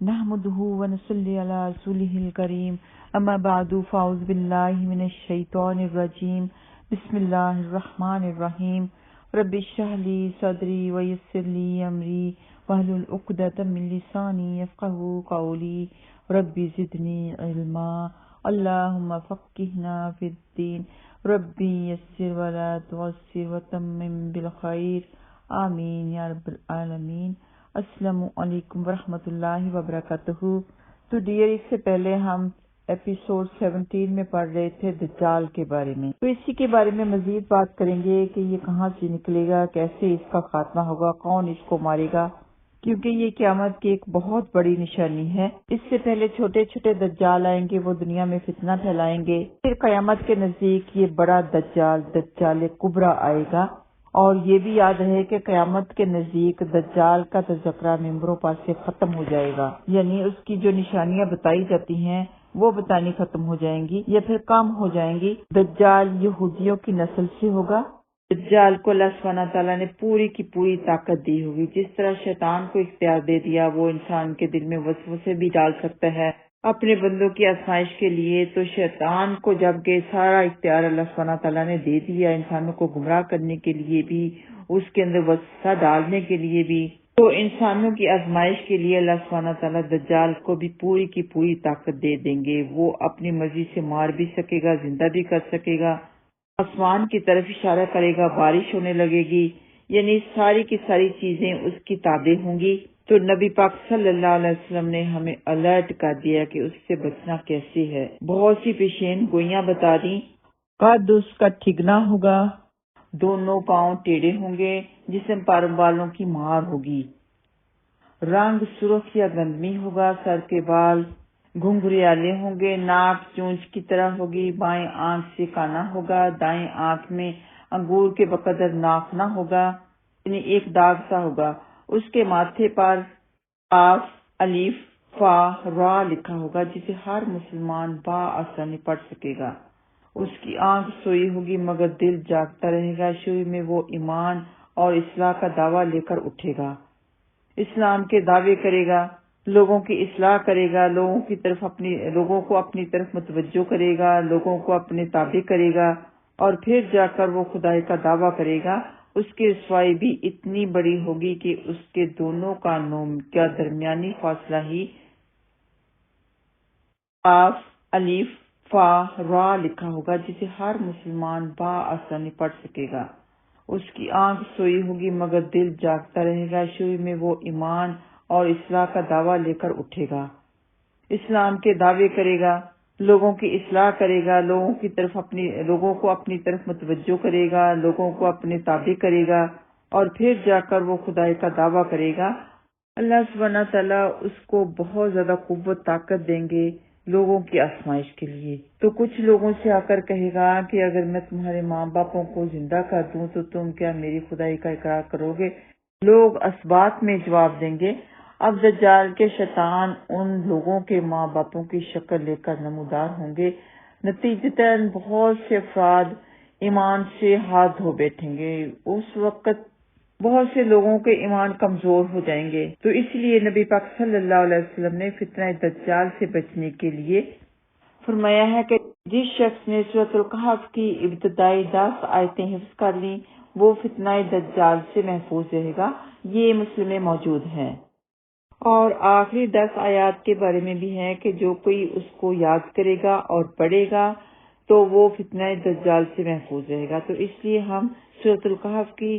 نحمده ونصلي على رسوله الكريم اما بعد فاعوذ بالله من الشيطان الرجيم بسم الله الرحمن الرحيم رب اشرح لي صدري ويسر لي امري واحلل عقدة من لساني يفقهوا قولي رب زدني علما اللهم فقهنا في الدين ربي يسر ولا تعسر وتمم بالخير آمین یا رب العالمین۔ السلام علیکم ورحمۃ اللہ وبرکاتہ۔ تو ڈیئر، اس سے پہلے ہم ایپیسوڈ 17 میں پڑھ رہے تھے دجال کے بارے میں، تو اسی کے بارے میں مزید بات کریں گے کہ یہ کہاں سے نکلے گا، کیسے اس کا خاتمہ ہوگا، کون اس کو مارے گا، کیونکہ یہ قیامت کی ایک بہت بڑی نشانی ہے۔ اس سے پہلے چھوٹے چھوٹے دجال آئیں گے، وہ دنیا میں فتنہ پھیلائیں گے، پھر قیامت کے نزدیک یہ بڑا دجال کبریٰ آئے گا۔ اور یہ بھی یاد رہے کہ قیامت کے نزدیک دجال کا تذکرہ ممبروں پر سے ختم ہو جائے گا، یعنی اس کی جو نشانیاں بتائی جاتی ہیں وہ بتانی ختم ہو جائیں گی یا پھر کم ہو جائیں گی۔ دجال یہودیوں کی نسل سے ہوگا۔ دجال کو اللہ سبحانہ تعالیٰ نے پوری کی پوری طاقت دی ہوگی، جس طرح شیطان کو اختیار دے دیا، وہ انسان کے دل میں وسوسے بھی ڈال سکتا ہے اپنے بندوں کی آزمائش کے لیے، تو شیطان کو جب کہ سارا اختیار اللہ سبحانہ تعالیٰ نے دے دیا انسانوں کو گمراہ کرنے کے لیے بھی، اس کے اندر وسوسہ ڈالنے کے لیے بھی، تو انسانوں کی آزمائش کے لیے اللہ سبحانہ تعالیٰ دجال کو بھی پوری کی پوری طاقت دے دیں گے۔ وہ اپنی مرضی سے مار بھی سکے گا، زندہ بھی کر سکے گا، آسمان کی طرف اشارہ کرے گا، بارش ہونے لگے گی، یعنی ساری کی ساری چیزیں اس کی تابع ہوں گی۔ تو نبی پاک صلی اللہ علیہ وسلم نے ہمیں الرٹ کر دیا کہ اس سے بچنا کیسے ہے، بہت سی پیشین گوئیاں بتا دیں۔ قد اس کا ٹھگنا ہوگا، دونوں پاؤں ٹیڑھے ہوں گے، جسم پر بالوں کی مار ہوگی، رنگ سرخ یا گندمی ہوگا، سر کے بال گھنگریالے ہوں گے، ناک چونچ کی طرح ہوگی، بائیں آنکھ سے کانا ہوگا، دائیں آنکھ میں انگور کے بقدر ناک نہ ہوگا، یعنی ایک داغ سا ہوگا۔ اس کے ماتھے پر قاف الف فا را لکھا ہوگا، جسے ہر مسلمان بآسانی پڑھ سکے گا۔ اس کی آنکھ سوئی ہوگی مگر دل جاگتا رہے گا۔ شروع میں وہ ایمان اور اصلاح کا دعویٰ لے کر اٹھے گا، اسلام کے دعوے کرے گا، لوگوں کی اصلاح کرے گا، لوگوں کو اپنی طرف متوجہ کرے گا، لوگوں کو اپنے تابع کرے گا، اور پھر جا کر وہ خدائی کا دعویٰ کرے گا۔ اس کی رسوائی بھی اتنی بڑی ہوگی کہ اس کے دونوں کانوں کا درمیانی فاصلہ ہی قاف الف فا را لکھا ہوگا، جسے ہر مسلمان بآسانی پڑھ سکے گا۔ اس کی آنکھ سوئی ہوگی مگر دل جاگتا رہے گا۔ شروع میں وہ ایمان اور اصلاح کا دعویٰ لے کر اٹھے گا، اسلام کے دعوے کرے گا، لوگوں کی اصلاح کرے گا، لوگوں کو اپنی طرف متوجہ کرے گا، لوگوں کو اپنے تابع کرے گا، اور پھر جا کر وہ خدائی کا دعویٰ کرے گا۔ اللہ سبحانہ تعالیٰ اس کو بہت زیادہ قوت طاقت دیں گے لوگوں کی آزمائش کے لیے۔ تو کچھ لوگوں سے آ کر کہے گا کہ اگر میں تمہارے ماں باپوں کو زندہ کر دوں تو تم کیا میری خدائی کا اقرار کرو گے؟ لوگ اثبات میں جواب دیں گے۔ اب دجال کے شیطان ان لوگوں کے ماں باپوں کی شکل لے کر نمودار ہوں گے، نتیجتاً بہت سے افراد ایمان سے ہاتھ دھو بیٹھیں گے۔ اس وقت بہت سے لوگوں کے ایمان کمزور ہو جائیں گے۔ تو اس لیے نبی پاک صلی اللہ علیہ وسلم نے فتنہ دجال سے بچنے کے لیے فرمایا ہے کہ جس شخص نے سورۃ الکہف کی ابتدائی 10 آیتیں حفظ کر لیں وہ فتنہ دجال سے محفوظ رہے گا۔ یہ مسلم میں موجود ہے۔ اور آخری 10 آیات کے بارے میں بھی ہے کہ جو کوئی اس کو یاد کرے گا اور پڑھے گا تو وہ فتنہ دجال سے محفوظ رہے گا۔ تو اس لیے ہم سورۃ الکہف کی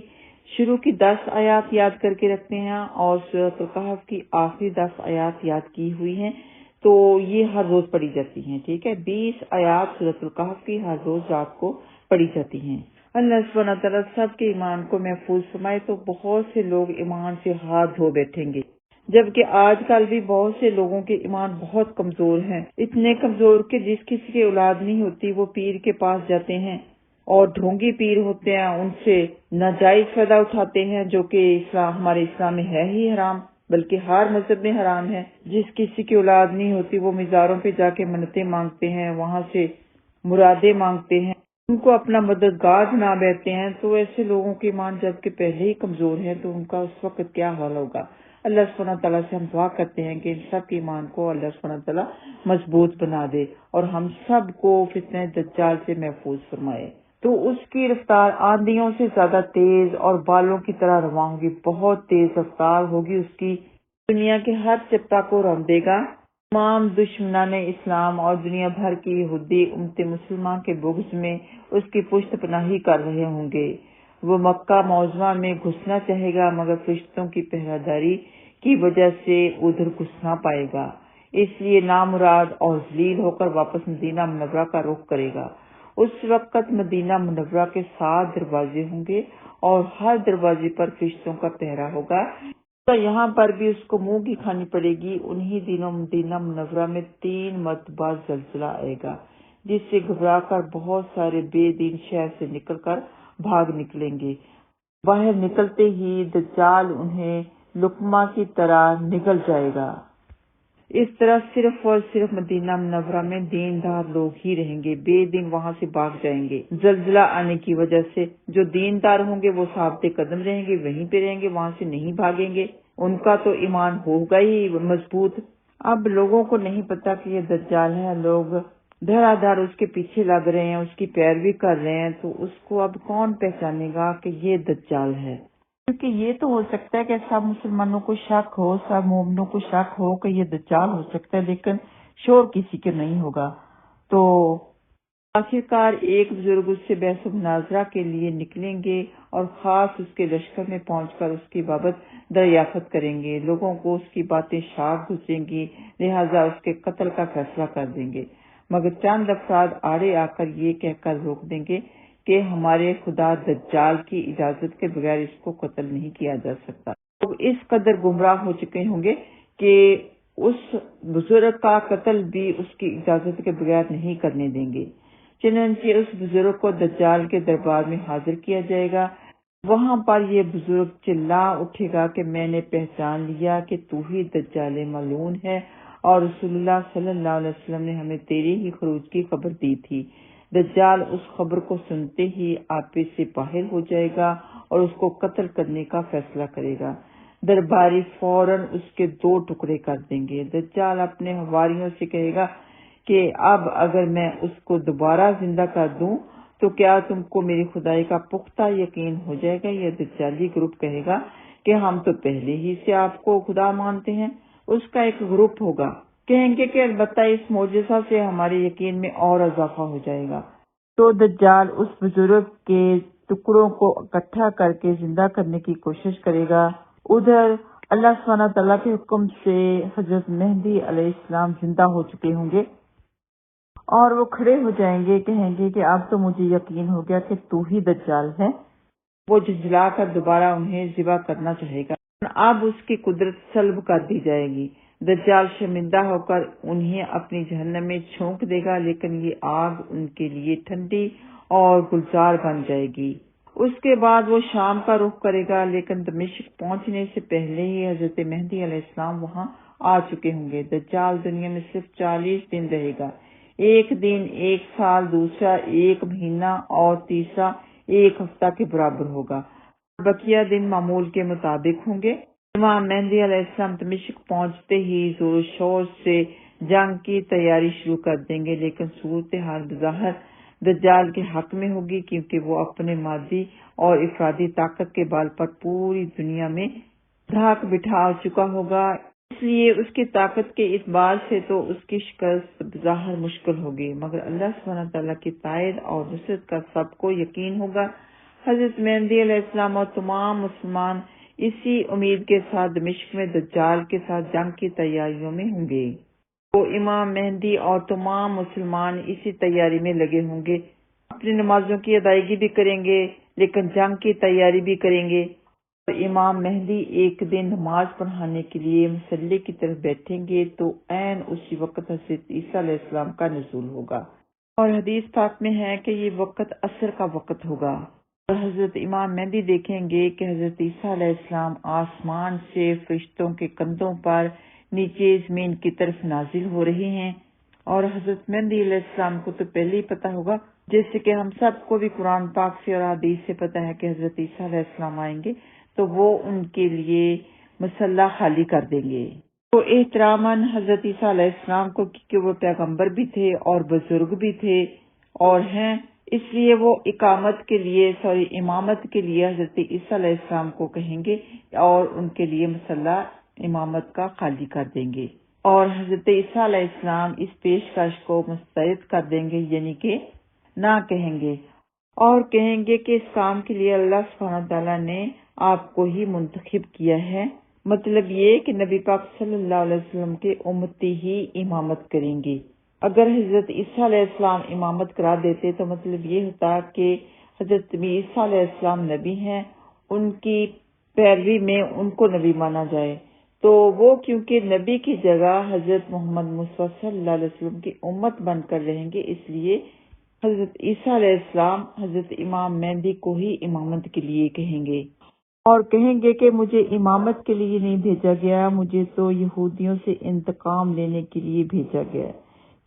شروع کی 10 آیات یاد کر کے رکھتے ہیں اور سورۃ الکہف کی آخری 10 آیات یاد کی ہوئی ہیں، تو یہ ہر روز پڑھی جاتی ہیں۔ ٹھیک ہے، 20 آیات سورۃ الکہف کی ہر روز رات کو پڑھی جاتی ہیں۔ اللہ سبحانہ تعالیٰ سب کے ایمان کو محفوظ فرمائے۔ تو بہت سے لوگ ایمان سے ہاتھ دھو بیٹھیں گے، جبکہ آج کل بھی بہت سے لوگوں کے ایمان بہت کمزور ہیں، اتنے کمزور کہ جس کسی کی اولاد نہیں ہوتی وہ پیر کے پاس جاتے ہیں، اور ڈھونگی پیر ہوتے ہیں، ان سے ناجائز فائدہ اٹھاتے ہیں، جو کہ ہمارے اسلام میں ہے ہی حرام، بلکہ ہر مذہب میں حرام ہے۔ جس کسی کی اولاد نہیں ہوتی وہ مزاروں پہ جا کے منتیں مانگتے ہیں، وہاں سے مرادیں مانگتے ہیں، ان کو اپنا مددگار بنا بیٹھتے ہیں۔ تو ایسے لوگوں کے ایمان جب کہ پہلے ہی کمزور ہیں تو ان کا اس وقت کیا حال ہوگا؟ اللہ سبحانہ تعالیٰ سے ہم دعا کرتے ہیں کہ ان سب کے ایمان کو اللہ سبحانہ تعالیٰ مضبوط بنا دے اور ہم سب کو فتنہ دجال سے محفوظ فرمائے۔ تو اس کی رفتار آندھیوں سے زیادہ تیز اور بالوں کی طرح رواں ہوگی، بہت تیز رفتار ہوگی اس کی، دنیا کے ہر چپٹا کو رون دے گا۔ تمام دشمنان اسلام اور دنیا بھر کی یہودی امت مسلمہ کے بغض میں اس کی پشت پناہی کر رہے ہوں گے۔ وہ مکہ معظمہ میں گھسنا چاہے گا مگر فرشتوں کی پہراداری کی وجہ سے ادھر گھس نہ پائے گا، اس لیے نامراد اور ذلیل ہو کر واپس مدینہ منورہ کا رخ کرے گا۔ اس وقت مدینہ منورہ کے 7 دروازے ہوں گے اور ہر دروازے پر فرشتوں کا پہرا ہوگا۔ تو یہاں پر بھی اس کو منہ کی کھانی پڑے گی۔ انہی دنوں مدینہ منورہ میں 3 مرتبہ زلزلہ آئے گا، جس سے گھبرا کر بہت سارے بے دین شہر سے نکل کر بھاگ نکلیں گے۔ باہر نکلتے ہی دجال انہیں لقمہ کی طرح نگل جائے گا۔ اس طرح صرف اور صرف مدینہ منورہ میں دیندار لوگ ہی رہیں گے، بے دین وہاں سے بھاگ جائیں گے۔ زلزلہ آنے کی وجہ سے جو دیندار ہوں گے وہ ثابت قدم رہیں گے، وہیں پہ رہیں گے، وہاں سے نہیں بھاگیں گے، ان کا تو ایمان ہوگا ہی مضبوط۔ اب لوگوں کو نہیں پتا کہ یہ دجال ہے، لوگ دھڑا دھڑ اس کے پیچھے لگ رہے ہیں، اس کی پیروی کر رہے ہیں، تو اس کو اب کون پہچانے گا کہ یہ دجال ہے؟ کیونکہ یہ تو ہو سکتا ہے کہ سب مسلمانوں کو شک ہو، سب مومنوں کو شک ہو کہ یہ دجال ہو سکتا ہے، لیکن شور کسی کے نہیں ہوگا۔ تو آخرکار ایک بزرگ اس سے بحث و مناظرہ کے لیے نکلیں گے اور خاص اس کے لشکر میں پہنچ کر اس کی بابت دریافت کریں گے۔ لوگوں کو اس کی باتیں شاق گزریں گی، لہٰذا اس کے قتل کا فیصلہ کر دیں گے، مگر چند افراد آڑے آ کر یہ کہہ کر روک دیں گے کہ ہمارے خدا دجال کی اجازت کے بغیر اس کو قتل نہیں کیا جا سکتا۔ لوگ اس قدر گمراہ ہو چکے ہوں گے کہ اس بزرگ کا قتل بھی اس کی اجازت کے بغیر نہیں کرنے دیں گے۔ چنانچہ اس بزرگ کو دجال کے دربار میں حاضر کیا جائے گا۔ وہاں پر یہ بزرگ چلا اٹھے گا کہ میں نے پہچان لیا کہ تو ہی دجال ملعون ہے اور رسول اللہ صلی اللہ علیہ وسلم نے ہمیں تیرے ہی خروج کی خبر دی تھی۔ دجال اس خبر کو سنتے ہی آپے سے باہر ہو جائے گا اور اس کو قتل کرنے کا فیصلہ کرے گا۔ درباری فوراً اس کے 2 ٹکڑے کر دیں گے۔ دجال اپنے حواریوں سے کہے گا کہ اب اگر میں اس کو دوبارہ زندہ کر دوں تو کیا تم کو میری خدائی کا پختہ یقین ہو جائے گا؟ یہ دجالی گروپ کہے گا کہ ہم تو پہلے ہی سے آپ کو خدا مانتے ہیں۔ اس کا ایک گروپ ہوگا، کہیں گے کہ البتہ اس معجزہ سے ہمارے یقین میں اور اضافہ ہو جائے گا۔ تو دجال اس بزرگ کے ٹکڑوں کو اکٹھا کر کے زندہ کرنے کی کوشش کرے گا۔ ادھر اللہ سبحانہ تعالیٰ کے حکم سے حضرت مہدی علیہ السلام زندہ ہو چکے ہوں گے اور وہ کھڑے ہو جائیں گے، کہیں گے کہ اب تو مجھے یقین ہو گیا کہ تو ہی دجال ہے۔ وہ جھنجھلا کر دوبارہ انہیں ذبح کرنا چاہے گا، اب اس کی قدرت سلب کر دی جائے گی۔ دجال شرمندہ ہو کر انہیں اپنی جہنم میں چھونک دے گا، لیکن یہ آگ ان کے لیے ٹھنڈی اور گلزار بن جائے گی۔ اس کے بعد وہ شام کا رخ کرے گا، لیکن دمشق پہنچنے سے پہلے ہی حضرت مہدی علیہ السلام وہاں آ چکے ہوں گے۔ دجال دنیا میں صرف 40 دن رہے گا، ایک دن 1 سال، دوسرا 1 مہینہ اور تیسرا 1 ہفتہ کے برابر ہوگا۔ بقیہ دن معمول کے مطابق ہوں گے۔ امام مہدی علیہ السلام دمشق پہنچتے ہی زور و شور سے جنگ کی تیاری شروع کر دیں گے، لیکن صورتحال بظاہر دجال کے حق میں ہوگی، کیونکہ وہ اپنے مادی اور افرادی طاقت کے بال پر پوری دنیا میں دھاک بٹھا چکا ہوگا، اس لیے اس کی طاقت کے اعتبار سے تو اس کی شکست بظاہر مشکل ہوگی، مگر اللہ سبحانہ تعالیٰ کی تائید اور نصرت کا سب کو یقین ہوگا۔ حضرت مہدی علیہ السلام اور تمام مسلمان اسی امید کے ساتھ دمشق میں دجال کے ساتھ جنگ کی تیاریوں میں ہوں گے۔ تو امام مہدی اور تمام مسلمان اسی تیاری میں لگے ہوں گے، اپنی نمازوں کی ادائیگی بھی کریں گے لیکن جنگ کی تیاری بھی کریں گے۔ اور امام مہدی ایک دن نماز پڑھانے کے لیے مصلی کی طرف بیٹھیں گے تو عین اسی وقت حضرت عیسیٰ علیہ السلام کا نزول ہوگا، اور حدیث پاک میں ہے کہ یہ وقت عصر کا وقت ہوگا، اور حضرت امام مہدی دیکھیں گے کہ حضرت عیسیٰ علیہ السلام آسمان سے فرشتوں کے کندھوں پر نیچے زمین کی طرف نازل ہو رہے ہیں، اور حضرت مہدی علیہ السلام کو تو پہلے ہی پتا ہوگا، جیسے کہ ہم سب کو بھی قرآن پاک سے اور حدیث سے پتا ہے کہ حضرت عیسیٰ علیہ السلام آئیں گے، تو وہ ان کے لیے مسلح خالی کر دیں گے۔ تو احتراماً حضرت عیسیٰ علیہ السلام کو، کیونکہ وہ پیغمبر بھی تھے اور بزرگ بھی تھے اور ہیں، اس لیے وہ امامت کے لیے حضرت عیسیٰ علیہ السلام کو کہیں گے اور ان کے لیے مسلح امامت کا خالی کر دیں گے، اور حضرت عیسیٰ علیہ السلام اس پیشکش کو مسترد کر دیں گے، یعنی کہ نہ کہیں گے، اور کہیں گے کہ اس کام کے لیے اللہ سبحانہ تعالیٰ نے آپ کو ہی منتخب کیا ہے۔ مطلب یہ کہ نبی پاک صلی اللہ علیہ وسلم کے امتی ہی امامت کریں گے۔ اگر حضرت عیسیٰ علیہ السلام امامت کرا دیتے تو مطلب یہ ہوتا کہ حضرت عیسیٰ علیہ السلام نبی ہیں، ان کی پیروی میں ان کو نبی مانا جائے، تو وہ کیونکہ نبی کی جگہ حضرت محمد مصطفیٰ صلی اللہ علیہ وسلم کی امت بن کر رہیں گے، اس لیے حضرت عیسیٰ علیہ السلام حضرت امام مہدی کو ہی امامت کے لیے کہیں گے، اور کہیں گے کہ مجھے امامت کے لیے نہیں بھیجا گیا، مجھے تو یہودیوں سے انتقام لینے کے لیے بھیجا گیا،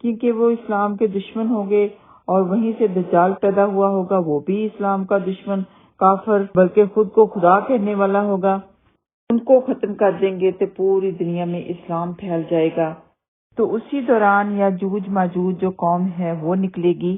کیونکہ وہ اسلام کے دشمن ہوں گے، اور وہیں سے دجال پیدا ہوا ہوگا، وہ بھی اسلام کا دشمن، کافر، بلکہ خود کو خدا کہنے والا ہوگا۔ ان کو ختم کر دیں گے تو پوری دنیا میں اسلام پھیل جائے گا۔ تو اسی دوران یاجوج ماجوج جو قوم ہے وہ نکلے گی،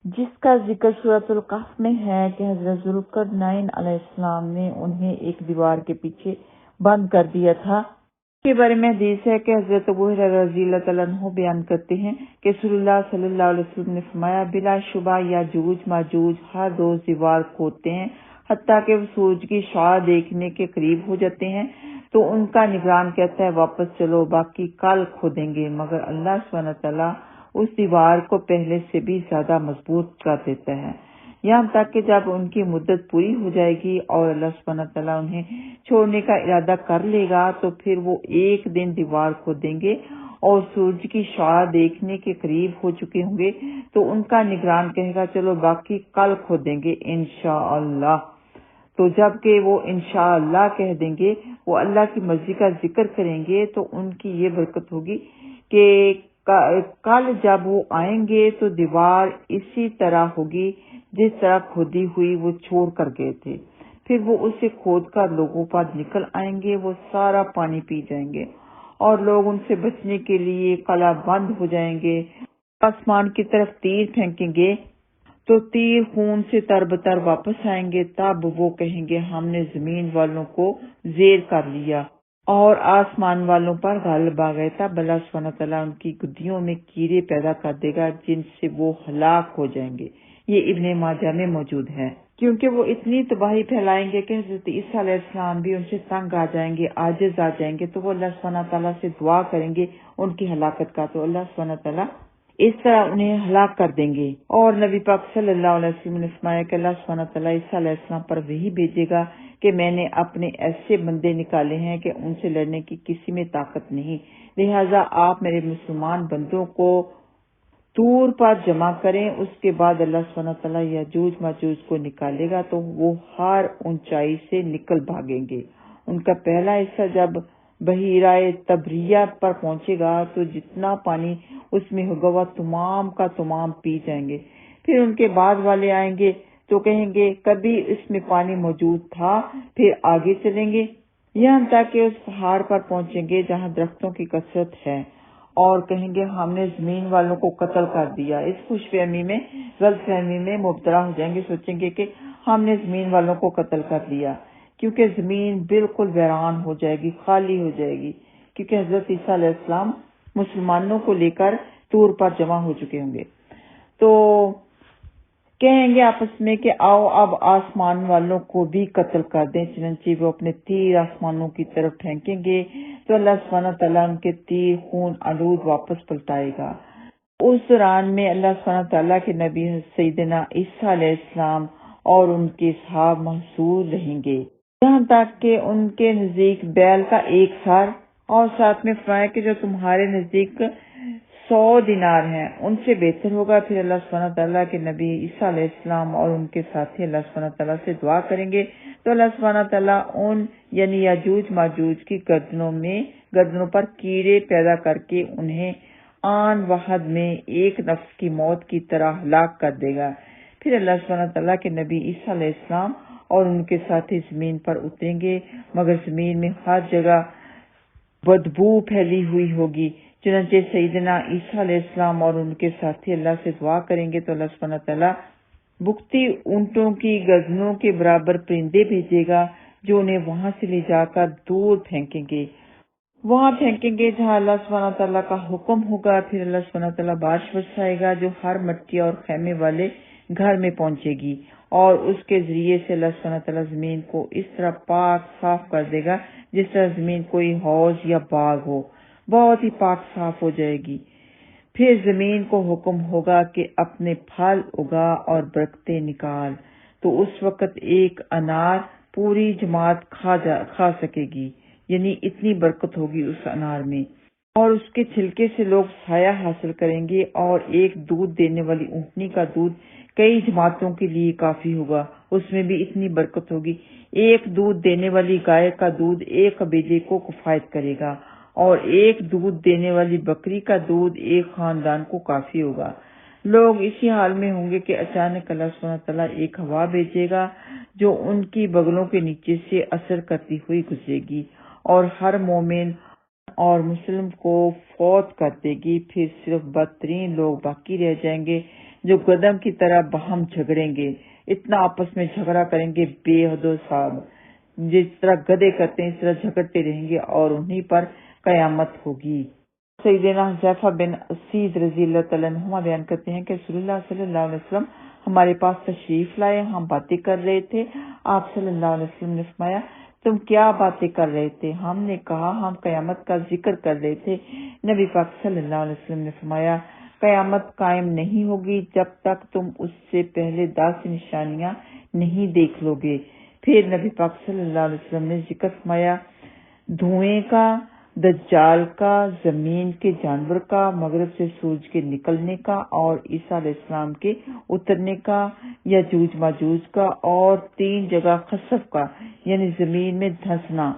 جس کا ذکر سورۃ الکہف میں ہے کہ حضرت ذوالقرنین علیہ السلام نے انہیں ایک دیوار کے پیچھے بند کر دیا تھا۔ اس کے بارے میں حدیث ہے کہ حضرت ابو ہریرہ رضی اللہ تعالیٰ عنہ بیان کرتے ہیں کہ رسول اللہ صلی اللہ علیہ وسلم نے فرمایا، بلا شبہ یاجوج ماجوج ہر روز دیوار کھودتے ہیں، حتیٰ کہ وہ سورج کی شعاع دیکھنے کے قریب ہو جاتے ہیں تو ان کا نگران کہتا ہے واپس چلو، باقی کل کھودیں گے، مگر اللہ سبحانہ تعالیٰ اس دیوار کو پہلے سے بھی زیادہ مضبوط کر دیتا ہے، یہاں تک کہ جب ان کی مدت پوری ہو جائے گی اور اللہ سبحانہ تعالیٰ انہیں چھوڑنے کا ارادہ کر لے گا تو پھر وہ ایک دن دیوار کھودیں گے اور سورج کی شعاع دیکھنے کے قریب ہو چکے ہوں گے تو ان کا نگران کہے گا چلو باقی کل کھودیں گے انشاءاللہ۔ تو جب کہ وہ انشاءاللہ کہہ دیں گے، وہ اللہ کی مرضی کا ذکر کریں گے، تو ان کی یہ برکت ہوگی کہ کل جب وہ آئیں گے تو دیوار اسی طرح ہوگی جس طرح کھودی ہوئی وہ چھوڑ کر گئے تھے، پھر وہ اسے کھود کر لوگوں پر نکل آئیں گے، وہ سارا پانی پی جائیں گے اور لوگ ان سے بچنے کے لیے قلعہ بند ہو جائیں گے، آسمان کی طرف تیر پھینکیں گے تو تیر خون سے تربتر واپس آئیں گے، تب وہ کہیں گے ہم نے زمین والوں کو زیر کر لیا اور آسمان والوں پر غالب آ گئے، تب اللہ سبحانہ تعالیٰ ان کی گدیوں میں کیڑے پیدا کر دے گا جن سے وہ ہلاک ہو جائیں گے۔ یہ ابن ماجہ میں موجود ہے، کیونکہ وہ اتنی تباہی پھیلائیں گے کہ حضرت عیسیٰ علیہ السلام بھی ان سے تنگ آ جائیں گے، عاجز آ جائیں گے، تو وہ اللہ سبحانہ تعالیٰ سے دعا کریں گے ان کی ہلاکت کا، تو اللہ سبحانہ تعالیٰ اس طرح انہیں ہلاک کر دیں گے۔ اور نبی پاک صلی اللہ علیہ وسلم نے فرمایا کہ اللہ سبحانہ تعالیٰ عیسیٰ علیہ السلام پر وحی بھیجے گا کہ میں نے اپنے ایسے بندے نکالے ہیں کہ ان سے لڑنے کی کسی میں طاقت نہیں، لہٰذا آپ میرے مسلمان بندوں کو طور پر جمع کریں، اس کے بعد اللہ سبحانہ تعالیٰ یاجوج ماجوج کو نکالے گا تو وہ ہر اونچائی سے نکل بھاگیں گے۔ ان کا پہلا حصہ جب بحیرہ تبریہ پر پہنچے گا تو جتنا پانی اس میں ہوگا وہ تمام کا تمام پی جائیں گے، پھر ان کے بعد والے آئیں گے تو کہیں گے کبھی اس میں پانی موجود تھا، پھر آگے چلیں گے یہاں تک کہ اس پہاڑ پر پہنچیں گے جہاں درختوں کی کثرت ہے، اور کہیں گے ہم نے زمین والوں کو قتل کر دیا۔ اس خوش فہمی میں غلط فہمی میں مبتلا ہو جائیں گے، سوچیں گے کہ ہم نے زمین والوں کو قتل کر دیا، کیونکہ زمین بالکل ویران ہو جائے گی، خالی ہو جائے گی، کیونکہ حضرت عیسیٰ علیہ السلام مسلمانوں کو لے کر طور پر جمع ہو چکے ہوں گے۔ تو کہیں گے آپس میں کہ آؤ اب آسمان والوں کو بھی قتل کر دیں، چنانچہ وہ اپنے تیر آسمانوں کی طرف پھینکیں گے تو اللہ سبحانہ تعالیٰ ان کے تیر خون آلود واپس پلٹائے گا۔ اس دوران میں اللہ سبحانہ تعالیٰ کے نبی سیدنا عیسیٰ علیہ السلام اور ان کے صحاب محصور رہیں گے، یہاں تک کہ ان کے نزدیک بیل کا ایک سر، اور ساتھ میں فرمایا کہ جو تمہارے نزدیک 100 دینار ہیں ان سے بہتر ہوگا۔ پھر اللہ سبحانہ تعالیٰ کے نبی عیسیٰ علیہ السلام اور ان کے ساتھی اللہ سبحانہ تعالیٰ سے دعا کریں گے تو اللہ سبحانہ تعالیٰ ان یعنی یاجوج ماجوج کی گردنوں پر کیڑے پیدا کر کے انہیں آن وحد میں ایک نفس کی موت کی طرح ہلاک کر دے گا۔ پھر اللہ سبحانہ تعالیٰ کے نبی عیسیٰ علیہ السلام اور ان کے ساتھی زمین پر اتریں گے، مگر زمین میں ہر جگہ بدبو پھیلی ہوئی ہوگی۔ چنانچہ سیدنا عیسیٰ علیہ السلام اور ان کے ساتھی اللہ سے دعا کریں گے تو اللہ سبحانہ تعالیٰ بکتی اونٹوں کی گردنوں کے برابر پرندے بھیجے گا جو انہیں وہاں سے لے جا کر دور پھینکیں گے، وہاں پھینکیں گے جہاں اللہ سبحانہ تعالیٰ کا حکم ہوگا۔ پھر اللہ سبحانہ تعالیٰ بارش برسائے گا جو ہر مٹی اور خیمے والے گھر میں پہنچے گی، اور اس کے ذریعے سے اللہ سبحانہ تعالیٰ زمین کو اس طرح پاک صاف کر دے گا جس طرح زمین کوئی حوض یا باغ ہو، بہت ہی پاک صاف ہو جائے گی۔ پھر زمین کو حکم ہوگا کہ اپنے پھل اگا اور برکتیں نکال، تو اس وقت ایک انار پوری جماعت کھا سکے گی، یعنی اتنی برکت ہوگی اس انار میں، اور اس کے چھلکے سے لوگ سایہ حاصل کریں گے، اور ایک دودھ دینے والی اونٹنی کا دودھ کئی جماعتوں کے لیے کافی ہوگا، اس میں بھی اتنی برکت ہوگی۔ ایک دودھ دینے والی گائے کا دودھ ایک قبیلے کو کفایت کرے گا، اور ایک دودھ دینے والی بکری کا دودھ ایک خاندان کو کافی ہوگا۔ لوگ اسی حال میں ہوں گے کہ اچانک اللہ سبحانہ تعالیٰ ایک ہوا بھیجے گا جو ان کی بغلوں کے نیچے سے اثر کرتی ہوئی گزرے گی اور ہر مومن اور مسلم کو فوت کر دے گی۔ پھر صرف بدترین لوگ باقی رہ جائیں گے جو گدم کی طرح باہم جھگڑیں گے، اتنا آپس میں جھگڑا کریں گے بے حد و صاحب، جس طرح گدے کرتے ہیں اس طرح جھگڑتے رہیں گے، اور انہیں پر قیامت ہوگی۔ سیدنا حذیفہ بن اسید رضی اللہ تعالیٰ عنہ بیان کرتے ہیں کہ رسول اللہ صلی اللہ علیہ وسلم ہمارے پاس تشریف لائے، ہم باتیں کر رہے تھے، آپ صلی اللہ علیہ وسلم نے فرمایا تم کیا باتیں کر رہے تھے؟ ہم نے کہا ہم قیامت کا ذکر کر رہے تھے۔ نبی پاک صلی اللہ علیہ وسلم نے فرمایا قیامت قائم نہیں ہوگی جب تک تم اس سے پہلے 10 نشانیاں نہیں دیکھ لو گے۔ پھر نبی پاک صلی اللہ علیہ وسلم نے ذکر فرمایا دھوئیں کا، دجال کا، زمین کے جانور کا، مغرب سے سورج کے نکلنے کا، اور عیسیٰ علیہ السلام کے اترنے کا، یاجوج ماجوج کا، اور 3 جگہ خسف کا یعنی زمین میں دھنسنا،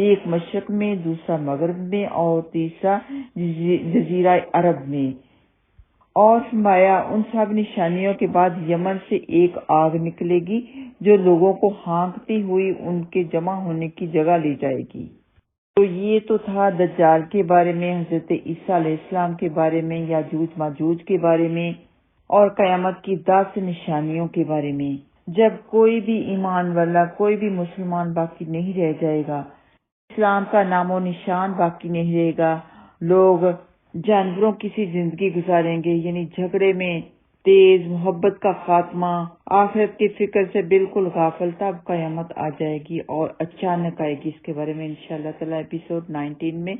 ایک مشرق میں، دوسرا مغرب میں، اور تیسرا جزیرہ عرب میں۔ اور فرمایا ان سب نشانیوں کے بعد یمن سے ایک آگ نکلے گی جو لوگوں کو ہانکتی ہوئی ان کے جمع ہونے کی جگہ لے جائے گی۔ تو یہ تو تھا دجال کے بارے میں، حضرت عیسیٰ علیہ السلام کے بارے میں، یاجوج ماجوج کے بارے میں، اور قیامت کی 10 نشانیوں کے بارے میں۔ جب کوئی بھی ایمان والا، کوئی بھی مسلمان باقی نہیں رہ جائے گا، اسلام کا نام و نشان باقی نہیں رہے گا، لوگ جانوروں کی سی زندگی گزاریں گے، یعنی جھگڑے میں تیز، محبت کا خاتمہ، آخرت کی فکر سے بالکل غافل، تب قیامت آ جائے گی اور اچانک آئے گی۔ اس کے بارے میں انشاءاللہ تعالیٰ ایپیسوڈ 19 میں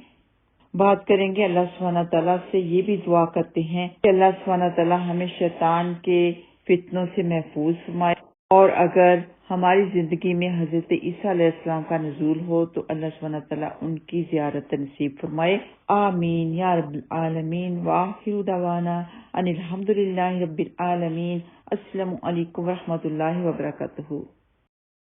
بات کریں گے۔ اللہ سبحانہ تعالیٰ سے یہ بھی دعا کرتے ہیں کہ اللہ سبحانہ تعالیٰ ہمیں شیطان کے فتنوں سے محفوظ فرمائے، اور اگر ہماری زندگی میں حضرت عیسیٰ علیہ السلام کا نزول ہو تو اللہ سبحانہ تعالیٰ ان کی زیارت نصیب فرمائے، آمین یا رب العالمین۔ وآخر دعوانا ان الحمدللہ رب العالمین۔ السلام علیکم ورحمۃ اللہ وبرکاتہ۔